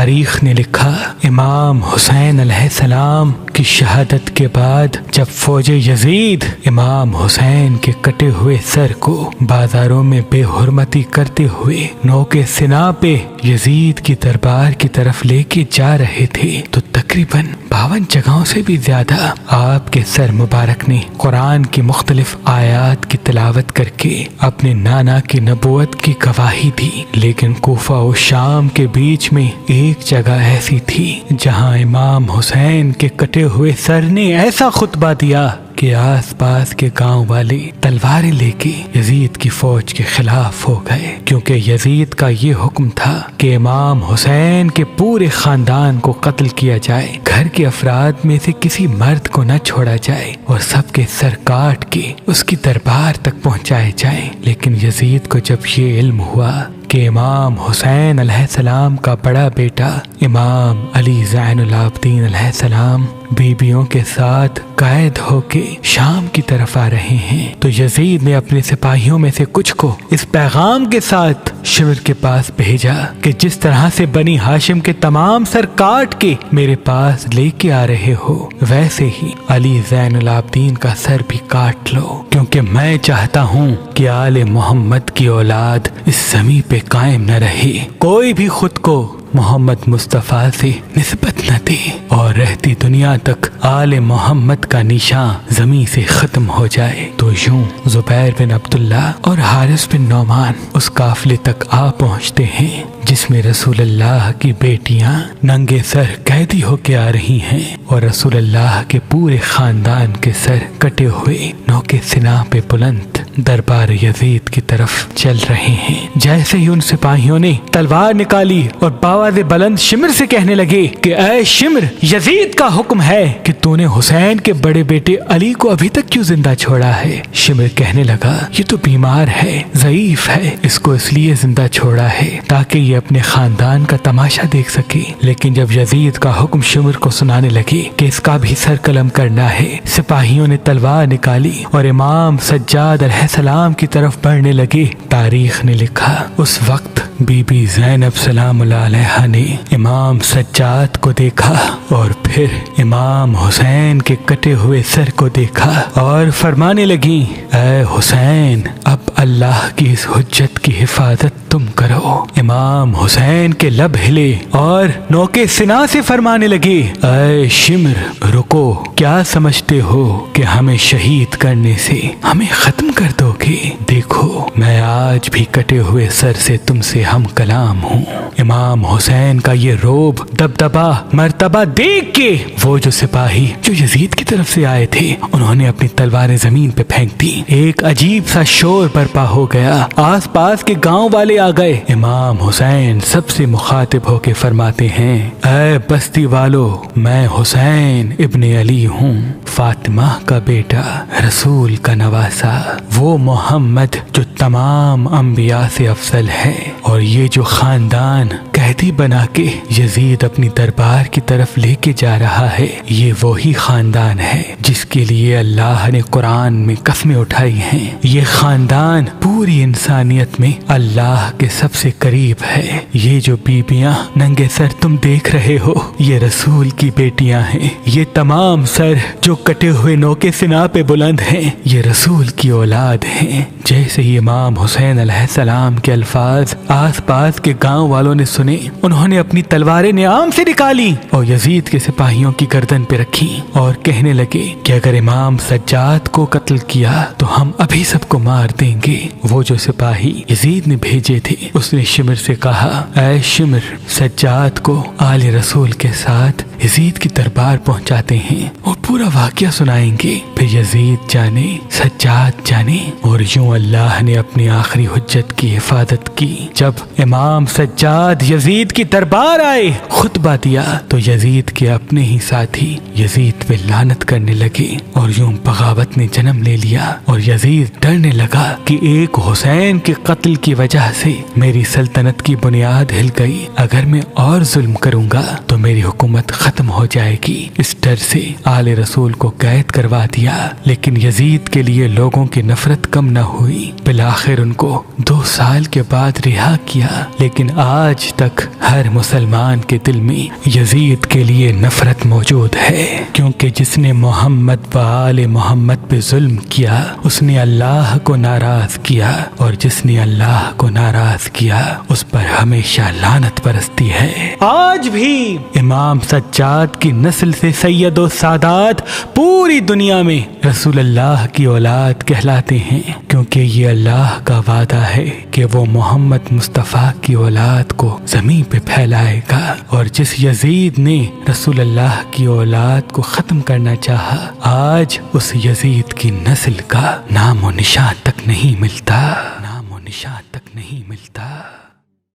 तारीख ने लिखा, इमाम हुसैन अलैहिस्सलाम की शहादत के बाद जब फौजे यजीद इमाम हुसैन के कटे हुए सर को बाजारों में बेहुरमती करते हुए नोके सिना पे यजीद की दरबार की तरफ लेके जा रहे थे तो तकरीबन 52 जगहों से भी ज्यादा आपके सर मुबारक ने कुरान की मुख्तलिफ आयात की तिलावत करके अपने नाना की नबूवत की गवाही दी। लेकिन कूफा और शाम के बीच में एक जगह ऐसी थी जहां इमाम हुसैन के कटे हुए सर ने ऐसा खुतबा दिया कि आसपास के गांव वाले तलवारें लेके यजीद की फौज के खिलाफ हो गए, क्योंकि यजीद का ये हुक्म था कि इमाम हुसैन के पूरे खानदान को कत्ल किया जाए, घर के अफराद में से किसी मर्द को न छोड़ा जाए और सबके सर काट के उसकी दरबार तक पहुंचाए जाए। लेकिन यजीद को जब ये इल्म हुआ कि इमाम हुसैन अलैहिस्सलाम का बड़ा बेटा इमाम अली ज़ैनुल आबिदीन अलैहिस्सलाम बीबियों के साथ कैद होके शाम की तरफ आ रहे हैं, तो यजीद ने अपने सिपाहियों में से कुछ को इस पैगाम के साथ शिमर के पास भेजा कि जिस तरह से बनी हाशिम के तमाम सर काट के मेरे पास लेके आ रहे हो, वैसे ही अली ज़ैनुल आबिदीन का सर भी काट लो, क्योंकि मैं चाहता हूँ कि आले मोहम्मद की औलाद इस ज़मीं पे कायम न रहे, कोई भी खुद को मोहम्मद मुस्तफ़ा से निस्बत न दे और रहती दुनिया तक आले मोहम्मद का निशान जमीन से खत्म हो जाए। तो यूं जुबैर बिन अब्दुल्ला और हारिस बिन नौमान उस काफिले तक आ पहुंचते हैं जिसमें रसूलुल्लाह की बेटियां नंगे सर कैदी होके आ रही हैं और रसूलुल्लाह के पूरे खानदान के सर कटे हुए नौके सिना पे बुलंद दरबार यजीद की तरफ चल रहे हैं। जैसे ही उन सिपाहियों ने तलवार निकाली और बावाज़े बुलंद शिमर से कहने लगे कि ऐ शिमर, यजीद का हुक्म है कि तूने हुसैन के बड़े बेटे अली को अभी तक क्यों जिंदा छोड़ा है। शिमर कहने लगा, ये तो बीमार है, ज़ईफ है, इसको इसलिए जिंदा छोड़ा है ताकि ये अपने खानदान का तमाशा देख सके। लेकिन जब यजीद का हुक्म शिमर को सुनाने लगे कि इसका भी सर कलम करना है, सिपाहियों ने तलवार निकाली और इमाम सज्जाद अलैहिस्सलाम की तरफ बढ़ने लगे। तारीख ने लिखा, उस वक्त बीबी ज़ैनब सलामुल्लाह अलैहा ने इमाम सज्जाद को देखा और फिर इमाम हुसैन के कटे हुए सर को देखा और फरमाने लगी, ऐ हुसैन, अब अल्लाह की इस हुज्जत की हिफाजत तुम करो। इमाम हुसैन के लब हिले और नौके सिना से फरमाने लगे, ऐ शिमर, रुको, क्या समझते हो कि हमें शहीद करने से हमें खत्म कर दोगे? देखो, मैं आज भी कटे हुए सर से तुमसे हम कलाम हूँ। इमाम हुसैन का ये रोब, दबदबा, मर्तबा देख के वो जो सिपाही जो यजीद की तरफ से आए थे उन्होंने अपनी तलवारें जमीन पे फेंक दी। एक अजीब सा शोर बर्पा हो गया, आसपास के गांव वाले आ गए। इमाम हुसैन सबसे मुखातिब होके फरमाते हैं, ऐ बस्ती वालों, मैं हुसैन इब्ने अली हूँ, फातिमा का बेटा, रसूल का नवासा, वो मोहम्मद जो तमाम अंबिया से अफजल है। और ये जो खानदान कैदी बना के यजीद अपनी दरबार की तरफ लेके जा रहा है, ये वही खानदान है जिसके लिए अल्लाह ने कुरान में कसमें उठाई हैं। ये खानदान पूरी इंसानियत में अल्लाह के सबसे करीब है। ये जो बीबियां नंगे सर तुम देख रहे हो, ये रसूल की बेटियां हैं। ये तमाम सर जो कटे हुए नौके सिना पे बुलंद हैं, ये रसूल की औलाद हैं। जैसे ही इमाम हुसैन अलैहिस्सलाम के अल्फाज आसपास के गांव वालों ने सुने, उन्होंने अपनी तलवारें नियाम से निकाली और यजीद के सिपाहियों की गर्दन पे रखी और कहने लगे कि अगर इमाम सज्जाद को कत्ल किया तो हम अभी सबको मार देंगे। वो जो सिपाही यजीद ने भेजे थे उसने शिमर से कहा, ऐ शिमर, सज्जाद को आले रसूल के साथ यजीद की दरबार पहुंचाते हैं और पूरा वाकया सुनाएंगे, फिर यजीद जाने, सज्जाद जाने। और यूं अल्लाह ने अपनी आखिरी हुज्जत की हिफाजत की। जब इमाम सज्जाद यजीद की दरबार आए, खुतबा दिया तो यजीद के अपने ही साथी यजीद पे लानत करने लगे और यूं बगावत ने जन्म ले लिया और यजीद डरने लगा कि एक हुसैन के कत्ल की वजह से मेरी सल्तनत की बुनियाद हिल गई। अगर मैं और जुल्म करूंगा तो मेरी हुकूमत खत्म हो जाएगी। इस डर से आले रसूल को कैद करवा दिया। लेकिन यजीद के लिए लोगों की नफरत कम न हुई। बिलाखिर उनको 2 साल के बाद रिहा किया। लेकिन आज तक तक हर मुसलमान के दिल में यजीद के लिए नफरत मौजूद है, क्योंकि जिसने मोहम्मद व आले मोहम्मद पे जुल्म किया उसने अल्लाह को नाराज किया, और जिसने अल्लाह को नाराज किया उस पर हमेशा लानत बरसती है। आज भी इमाम सज्जाद की नस्ल से सैयद और सादात पूरी दुनिया में रसूल अल्लाह की औलाद कहलाते हैं, क्योंकि ये अल्लाह का वादा है कि वो मोहम्मद मुस्तफ़ा की औलाद को ज़मीन पे फैलाएगा। और जिस यजीद ने रसूल अल्लाह की औलाद को ख़त्म करना चाहा, आज उस यजीद की नस्ल का नामो निशान तक नहीं मिलता, नामो निशान तक नहीं मिलता।